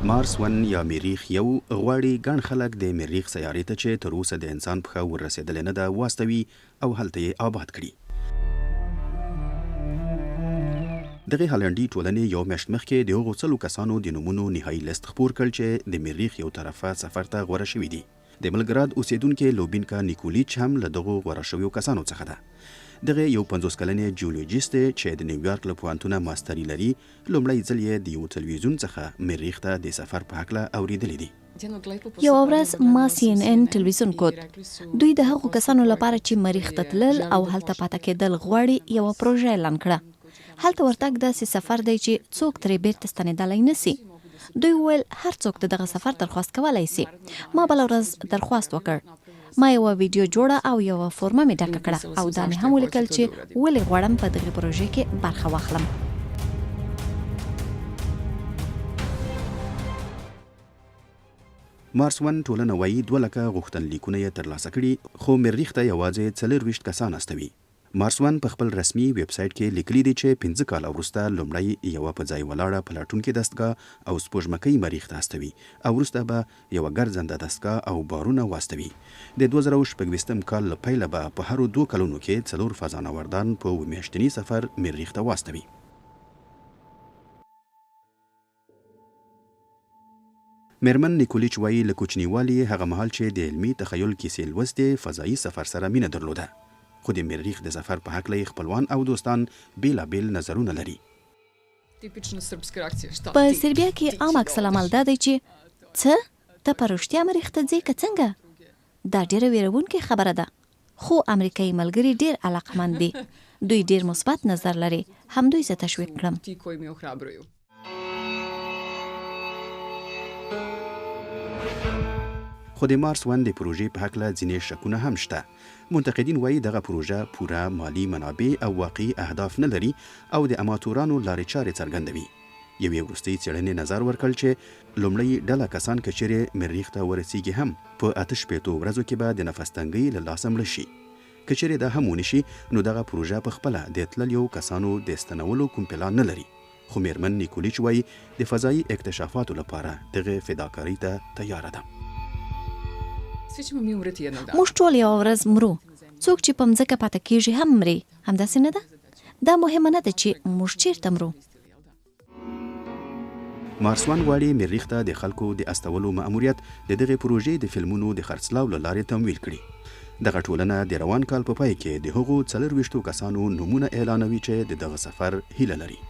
مارس ون یا مریخ یو غواړي ګڼ خلک د مریخ سیارې ته چې تر اوسه د انسان پښه ورسېدلې نه ده واستوي او هلته یې آباد کړي. دغه هالنډي ټولنې یو میاشت مخکې د هغو څلو کسانو د نومونو نهایي لیست خپور کړ چې د مریخ یو طرفه سفر ته غوره شوي دي. د بلګراد اوسیدونکې لوبینکا نیکولیچ هم له دغو غوره شویو کسانو څخه ده. دغه یو 50 کلنې جیولوجیست چې د نیویارک له پوهنتونه ماستري لري، لومړی ځل یې د یو تلویزیون څخه مریخ ته د سفر په هکله اورېدلی دي. یو ورځ ما CNN تلویزیون کود. دوی د هغو کسانو لپاره چې مریخ ته تلل او هلته پاتې کېدل غواړي یوه پروژه اعلان کړه. هلته ورتګ داسې سفر دی چې څوک ترې بیرته ستنېدلی نسي. دوی وویل هر څوک د دغه سفر درخواست کولی سي. ما بله ورځ درخواست وکړ. ما یوه ویډیو جوړه او یوه فورمه مې ډکه کړه او دا مې هم ولیکل چې ولې غواړم په دغې پروژې کې برخه واخلم. مارس ون ټولنه وایي 2 لکه غوښتنلیکونه یې ترلاسه کړي، خو مریخ ته یوازې 24 کسان استوي. مارس ون په خپل رسمي ویب سایټ کې لیکلي دي چې 5 کاله وروسته لومړی یوه په ځای ولاړه پلټونکې دستګاه او سپوږمکۍ مریخ ته استوي او وروسته به یوه ګرځنده دستګاه او بارونه واستوي. د 2026 کال له پیله به په هرو 2 کلونو کې 4 فضانوردان په میاشتني سفر مریخ ته واستوي. میرمن نیکولیچ وایي له کوچنیوالي هغه مهال چې د علمي تخیل کیسې لوستې فضایي سفر سره مینه درلوده، خو د مریخ د سفر په هکله خپلوان او دوستان بیلابیل نظرونه لري. په سربیا کې عام عکس العمل دا دی چې څه ته په رښتیا مریخ ته ځې که څنګه؟ دا ډېره ویرونکې خبره ده، خو امریکایي ملګري ډېر علاقمند دي. دوی ډېر مثبت نظر لري. همدوی زه تشویق کړم. خو د مارس ون د پروژې په هکله ځینې شکونه هم شته. منتقدین وایي دغه پروژه پوره مالی منابع او واقعي اهداف نه لري او د اماتورانو لارې چارې څرګندوي. یوې وروستۍ څېړنې نظر ورکړ چې لومړی ډله کسان که چیرې مریخ ته ورسیږي هم په 8 ورځو کې به د نفس تنګۍ له لاسه مړه شي. که چیرې دا هم ونشي نو دغه پروژه په خپله د تللیو کسانو د ستنولو کوم پلان نه لري. خو میرمن نیکولیچ وایي د فضایي اکتشافاتو لپاره دغه فداکارۍ ته تیاره ده. موږ ټول یوه ورځ مرو. څوک چې په مځکه پاتې کېږي هم مري. همداسې نه ده؟ دا مهمه نه ده چې موږ چیرته مرو. مارس ون غواړي مریخ ته د خلکو د استولو مأموریت د دغې پروژې د فلمونو د خرڅلاو له لارې تمویل کړي. دغه ټولنه د روان کال په پای کې د هغو 24 کسانو نومونه اعلانوي چې د دغه سفر هیله لري.